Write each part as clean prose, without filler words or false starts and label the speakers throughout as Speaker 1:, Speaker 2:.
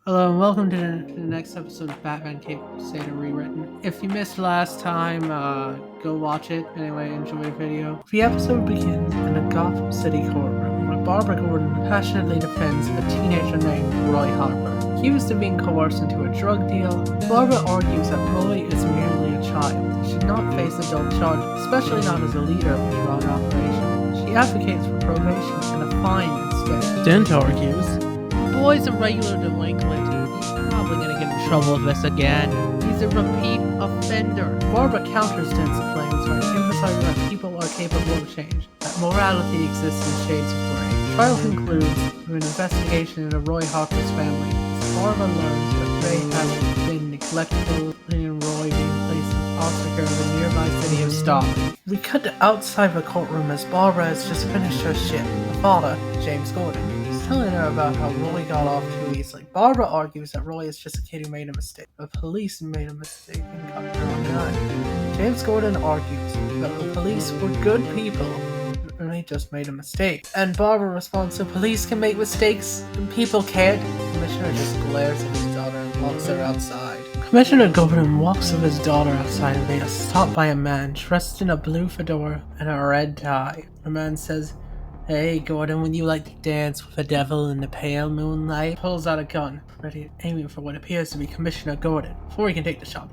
Speaker 1: Hello and welcome to the next episode of Batman Cape Crusader Rewritten. If you missed last time, go watch it. Anyway, enjoy the video. The episode begins in a Gotham City courtroom where Barbara Gordon passionately defends a teenager named Roy Harper. Accused of being coerced into a drug deal, Barbara argues that Roy is merely a child. He should not face adult charges, especially not as a leader of a drug operation. She advocates for probation and a fine instead. Dent argues, boy's a regular delinquent. He's probably gonna get in trouble with this again. He's a repeat offender. Barbara counters Dent's claims by emphasizing that people are capable of change, that morality exists in shades of gray. Trial concludes through an investigation into Roy Harper's family. Barbara learns that they have been neglectful in Roy being placed in foster care in the nearby city of Stockton. We cut to outside the courtroom as Barbara has just finished her shift. Her father, James Gordon, telling her about how Roy got off too easily. Barbara argues that Roy is just a kid who made a mistake. The police made a mistake and cut her on the line. James Gordon argues that the police were good people and they just made a mistake. And Barbara responds, so police can make mistakes and people can't? The Commissioner just glares at his daughter and walks her outside. Commissioner Gordon walks with his daughter outside and they are stopped by a man dressed in a blue fedora and a red tie. The man says, "Hey, Gordon, would you like to dance with the devil in the pale moonlight?" Pulls out a gun, ready, aiming for what appears to be Commissioner Gordon. Before he can take the shot,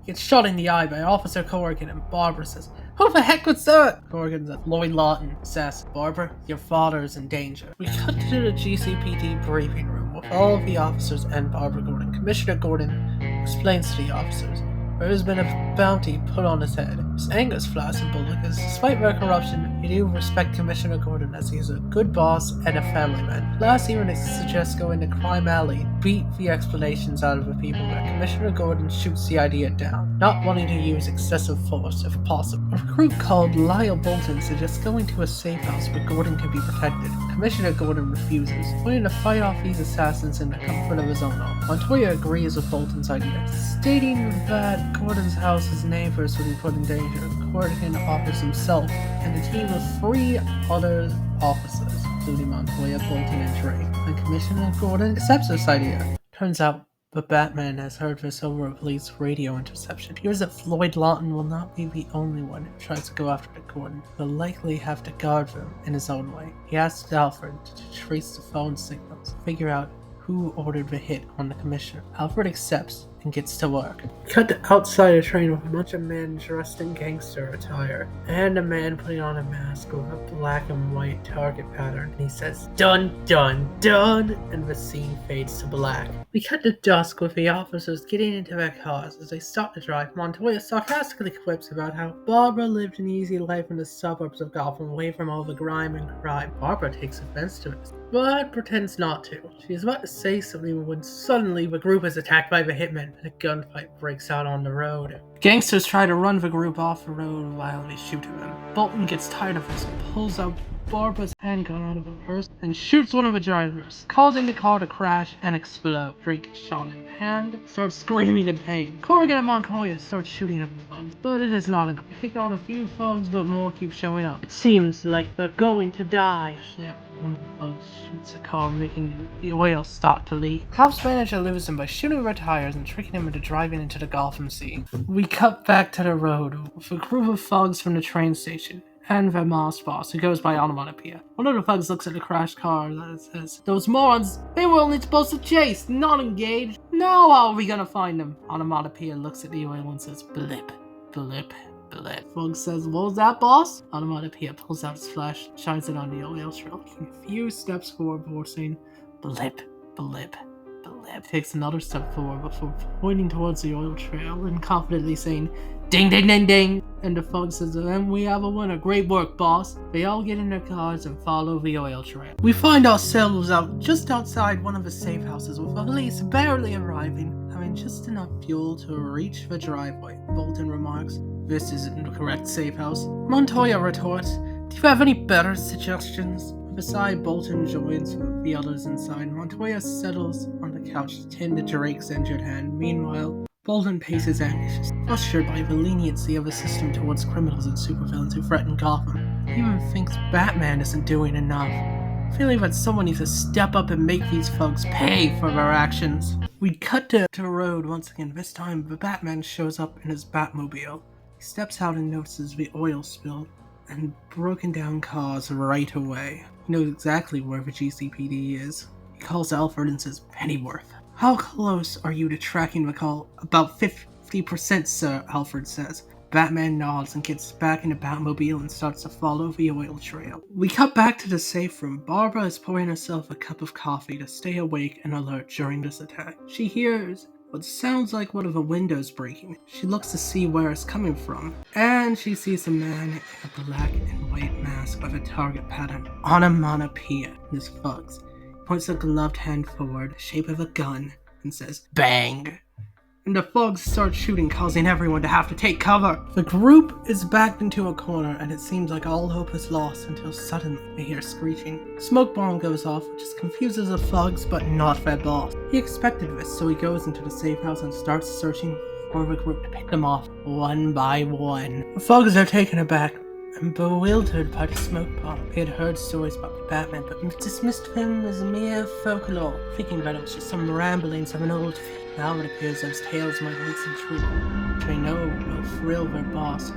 Speaker 1: he gets shot in the eye by Officer Corrigan, and Barbara says, "Who the heck was that?" Corrigan says, "Lloyd Lawton." Says, "Barbara, your father is in danger." We cut to the GCPD briefing room with all of the officers and Barbara Gordon. Commissioner Gordon explains to the officers there has been a bounty put on his head. His anger is flaccid because despite their corruption, they do respect Commissioner Gordon as he is a good boss and a family man. Last even suggests going to Crime Alley, beat the explanations out of the people, but Commissioner Gordon shoots the idea down, not wanting to use excessive force if possible. A recruit called Lyle Bolton suggests going to a safe house where Gordon can be protected. Commissioner Gordon refuses, wanting to fight off these assassins in the comfort of his own home. Montoya agrees with Bolton's idea, stating that Gordon's house's neighbors would be put in danger. Corrigan offers himself and a team of 3 other officers, including Montoya, Bolton, and Drake. And Commissioner Gordon accepts this idea. Turns out the Batman has heard this over a police radio interception. It appears that Floyd Lawton will not be the only one who tries to go after the Gordon. He'll likely have to guard them in his own way. He asks Alfred to trace the phone signals, figure out who ordered the hit on the Commissioner. Alfred accepts and gets to work. Cut to outside a train with a bunch of men dressed in gangster attire, and a man putting on a mask with a black and white target pattern. And he says, "Dun, dun, dun," and the scene fades to black. We cut to dusk with the officers getting into their cars. As they start to drive, Montoya sarcastically quips about how Barbara lived an easy life in the suburbs of Gotham, away from all the grime and crime. Barbara takes offense to it, but pretends not to. She is about to say something when suddenly the group is attacked by the hitmen, and a gunfight breaks out on the road. Gangsters try to run the group off the road while they shoot at them. Bolton gets tired of this and pulls out Barbara's handgun out of her purse and shoots one of the drivers, causing the car to crash and explode. Drake, shot in the hand, starts screaming in pain. Corrigan and Montoya start shooting at the thugs, but it is not enough. They pick out a few thugs, but more keep showing up. It seems like they're going to die. Yeah. One of the thugs shoots a car, making the oil start to leak. Cops manage to lose him by shooting their tires and tricking him into driving into the Gotham Sea. We cut back to the road with a group of thugs from the train station and their masked boss, who goes by Onomatopoeia. One of the thugs looks at the crashed car and says, "Those morons, they were only supposed to chase, not engage. Now how are we gonna find them?" Onomatopoeia looks at the oil and says, "Blip, blip, blip." Thug says, "What was that, boss?" Onomatopoeia pulls out his flash, shines it on the oil trail, taking a few steps forward before saying, "Blip, blip, blip." Takes another step forward before pointing towards the oil trail and confidently saying, "Ding, ding, ding, ding." And the thug says, "And we have a winner. Great work, boss." They all get in their cars and follow the oil trail. We find ourselves just outside one of the safe houses with the police barely arriving, having just enough fuel to reach the driveway. Bolton remarks, "This isn't the correct safe house." Montoya retorts, "Do you have any better suggestions?" Beside, Bolton joins with the others inside. Montoya settles on the couch to tend to Drake's injured hand. Meanwhile, Bolton paces anxious, frustrated by the leniency of the system towards criminals and supervillains who threaten Gotham. He even thinks Batman isn't doing enough. Feeling that someone needs to step up and make these thugs pay for their actions. We cut to road once again. This time, the Batman shows up in his Batmobile. He steps out and notices the oil spill and broken down cars right away. He knows exactly where the GCPD is. He calls Alfred and says, "Pennyworth. How close are you to tracking the call?" "About 50%, sir," Alfred says. Batman nods and gets back in the Batmobile and starts to follow the oil trail. We cut back to the safe room. Barbara is pouring herself a cup of coffee to stay awake and alert during this attack. She hears what sounds like one of the windows breaking. She looks to see where it's coming from, and she sees a man in a black and white mask with a target pattern. Onomatopoeia. This thugs. He points a gloved hand forward, shape of a gun, and says, "Bang!" And the thugs start shooting, causing everyone to have to take cover. The group is backed into a corner, and it seems like all hope is lost until suddenly they hear screeching. Smoke bomb goes off, which just confuses the thugs, but not their boss. He expected this, so he goes into the safe house and starts searching for the group to pick them off one by one. The thugs are taken aback and bewildered by the smoke bomb. They had heard stories about the Batman, but dismissed him as mere folklore, thinking that it was just some ramblings of an old fear. Now it appears those tales might hold some truth, which they know will thrill their boss,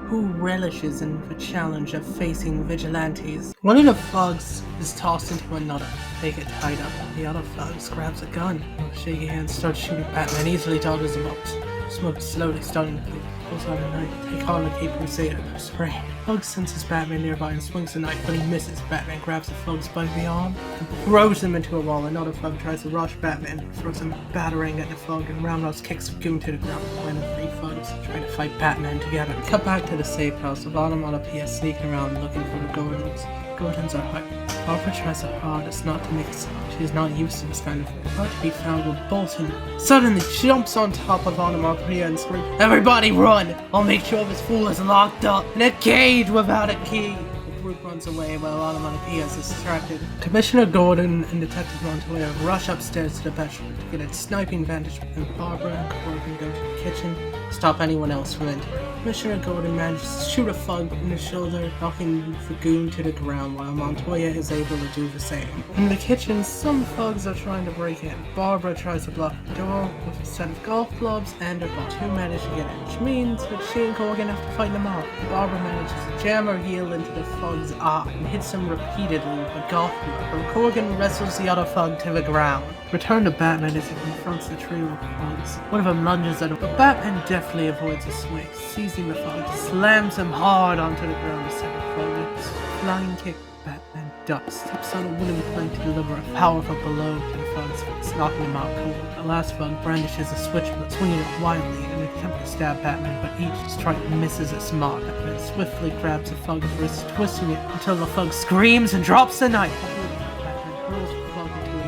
Speaker 1: who relishes in the challenge of facing vigilantes. One of the thugs is tossed into another. They get tied up. The other thugs grabs a gun. Shaky hands start shooting. Batman easily dodges the bullets. Smoke is slowly starting to clear. Pulls out a knife. Take on the Cape Crusader. Spray. Thug senses Batman nearby and swings the knife, but he misses. Batman grabs the thugs by the arm and throws him into a wall. Another thug tries to rush Batman, throws him battering at the thug, and roundhouse kicks the goon to the ground. When the three thugs try to fight Batman together. Cut back to the safe house. The Onomatopoeia sneaking around looking for the Gordons. Gordons are hyped. Barbara tries her hardest not to make a sound. She is not used to this kind of thing. About to be found with Bolton suddenly jumps on top of Onomatopoeia and screams, "Everybody run! I'll make sure this fool is locked up in a cage without a key!" The group runs away while Onomatopoeia is distracted. Commissioner Gordon and Detective Montoya rush upstairs to the bedroom to get a sniping vantage, and Barbara and Corrigan go to the kitchen to stop anyone else from entering. Commissioner Gordon manages to shoot a thug in the shoulder, knocking the goon to the ground, while Montoya is able to do the same. In the kitchen, some thugs are trying to break in. Barbara tries to block the door with a set of golf clubs and her ball. Two manage to get in, which means that she and Corrigan have to fight them off. Barbara manages to jam her heel into the thug's eye and hits him repeatedly with a golf club, while Corrigan wrestles the other thug to the ground. Return to Batman as he confronts the trio of thugs. One of them lunges at him, but Batman deftly avoids a swing. Seizing the thug, slams him hard onto the ground to send him forward. Flying kick, Batman ducks, steps on a wooden plank to deliver a powerful blow to the thug's face, knocking him out cold. The last thug brandishes a switchblade, swinging it wildly in an attempt to stab Batman, but each strike misses its mark. Batman swiftly grabs the thug's wrist, twisting it until the thug screams and drops the knife.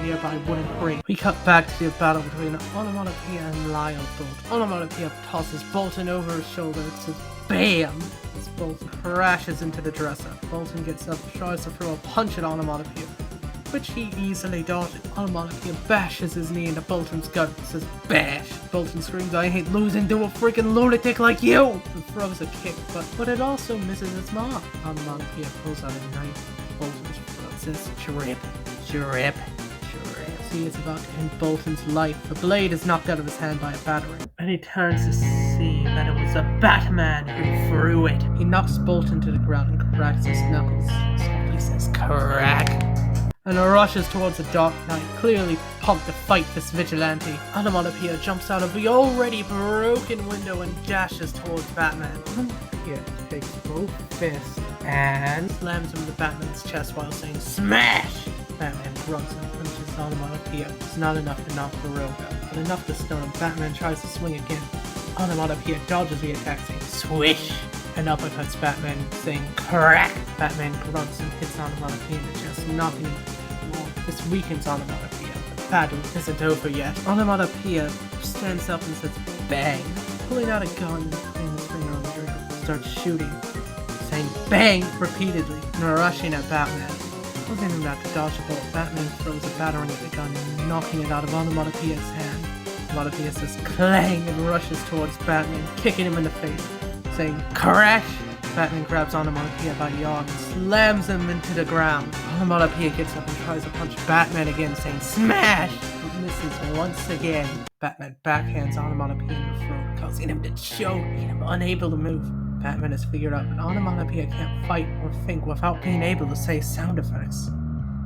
Speaker 1: Nearby wooden crate. We cut back to the battle between Onomatopoeia and Lyle Bolt. Onomatopoeia tosses Bolton over his shoulder. It says, "BAM!" as Bolton crashes into the dresser. Bolton gets up, tries to throw a punch at Onomatopoeia, which he easily dodges. Onomatopoeia bashes his knee into Bolton's gut. It says, "Bash!" Bolton screams, "I hate losing to a freaking lunatic like you!" and throws a kick, but it also misses its mark. Onomatopoeia pulls out a knife. Bolton's throat says, "Drip, drip." He is about to end Bolton's life. The blade is knocked out of his hand by a battering, and he turns to see that it was the Batman who threw it. He knocks Bolton to the ground and cracks his knuckles. He says, "Crack," and rushes towards the Dark Knight, clearly pumped to fight this vigilante. Onomatopoeia jumps out of the already broken window and dashes towards Batman. Onomatopoeia takes both fists and slams him to Batman's chest while saying, "Smash!" Batman grunts and punches Onomatopoeia. It's not enough to knock the rogue out, but enough to stun him. Batman tries to swing again. Onomatopoeia dodges the attack, saying, "Swish!" and uppercuts Batman, saying, "Crack!" Batman grunts and hits Onomatopoeia in the chest, knocking him to the wall. This weakens Onomatopoeia, but the battle isn't over yet. Onomatopoeia stands up and says, "Bang!" Pulling out a gun and putting his finger on the trigger, starts shooting, saying, "Bang!" repeatedly, and rushing at Batman. Looking him back to dodge the bullet, Batman throws a battering at the gun, knocking it out of Onomatopoeia's hand. Onomatopoeia says, "Clang!" and rushes towards Batman, kicking him in the face, saying, "Crash!" Batman grabs Onomatopoeia by the arm and slams him into the ground. Onomatopoeia gets up and tries to punch Batman again, saying smash, but misses once again. Batman backhands Onomatopoeia in the throat, causing him to choke, making him unable to move. Batman has figured out that Onomatopoeia can't fight or think without being able to say sound effects.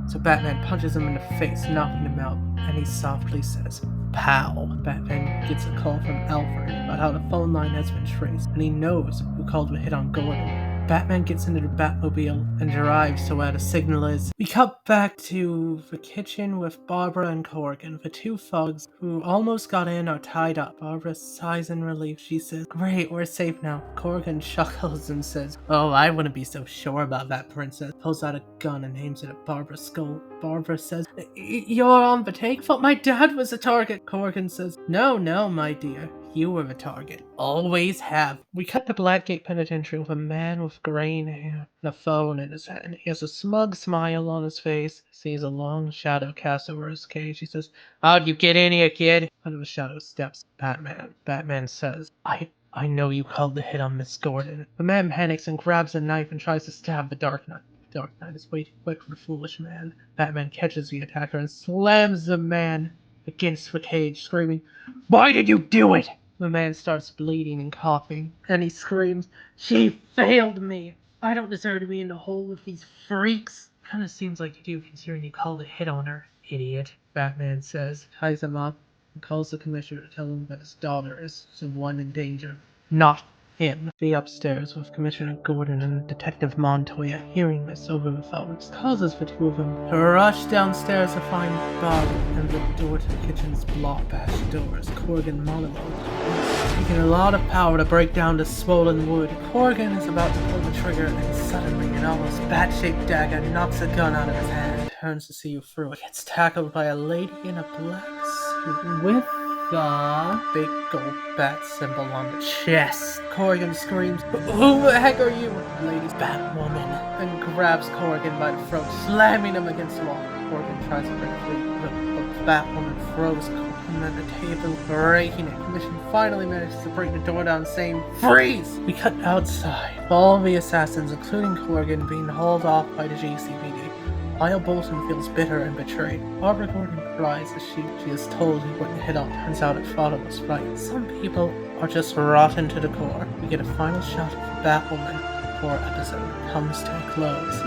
Speaker 1: So Batman punches him in the face, knocking him out, and he softly says, "Pow." Batman gets a call from Alfred about how the phone line has been traced, and he knows who called the hit on Gordon. Batman gets into the Batmobile and drives to where the signal is. We cut back to the kitchen with Barbara and Corgan. The two thugs who almost got in are tied up. Barbara sighs in relief. She says, "Great, we're safe now." Corgan chuckles and says, "Oh, I wouldn't be so sure about that, Princess." Pulls out a gun and aims it at Barbara's skull. Barbara says, "You're on the take? Thought my dad was a target." Corgan says, No, my dear. You were the target. Always have." We cut to Blackgate Penitentiary with a man with graying hair and a phone in his hand. He has a smug smile on his face. Sees a long shadow cast over his cage. He says, "How'd you get in here, kid?" Out of the shadow steps Batman. Batman says, I know you called the hit on Miss Gordon." The man panics and grabs a knife and tries to stab the Dark Knight. Dark Knight is way too quick for the foolish man. Batman catches the attacker and slams the man against the cage, screaming, "Why did you do it?" The man starts bleeding and coughing, and he screams, "She failed me! I don't deserve to be in the hole with these freaks." Kinda seems like you do, considering you called a hit on her, idiot, Batman says, ties him up, and calls the commissioner to tell him that his daughter is the one in danger, not him. Be upstairs with Commissioner Gordon and Detective Montoya. Hearing this over the phone causes the two of them to rush downstairs to find Bob, and the door to the kitchen's blocked by doors. Corgan monologues, taking a lot of power to break down the swollen wood. Corgan is about to pull the trigger, and suddenly an almost bat-shaped dagger knocks a gun out of his hand. Turns to see you through it. Gets tackled by a lady in a black suit with the big gold bat symbol on the chest. Corgan screams, "Who the heck are you?" The lady's Batwoman, and grabs Corgan by the throat, slamming him against the wall. Corgan tries to break free, but Batwoman throws Corgan at the table, breaking it. Commission finally manages to break the door down, saying, "Freeze!" We cut outside. All the assassins, including Corgan, being hauled off by the GCPD. Lyle Bolton feels bitter and betrayed. Barbara Gordon cries as she is told he wouldn't hit on. Turns out her father was right. Some people are just rotten to the core. We get a final shot of Batwoman before episode comes to a close.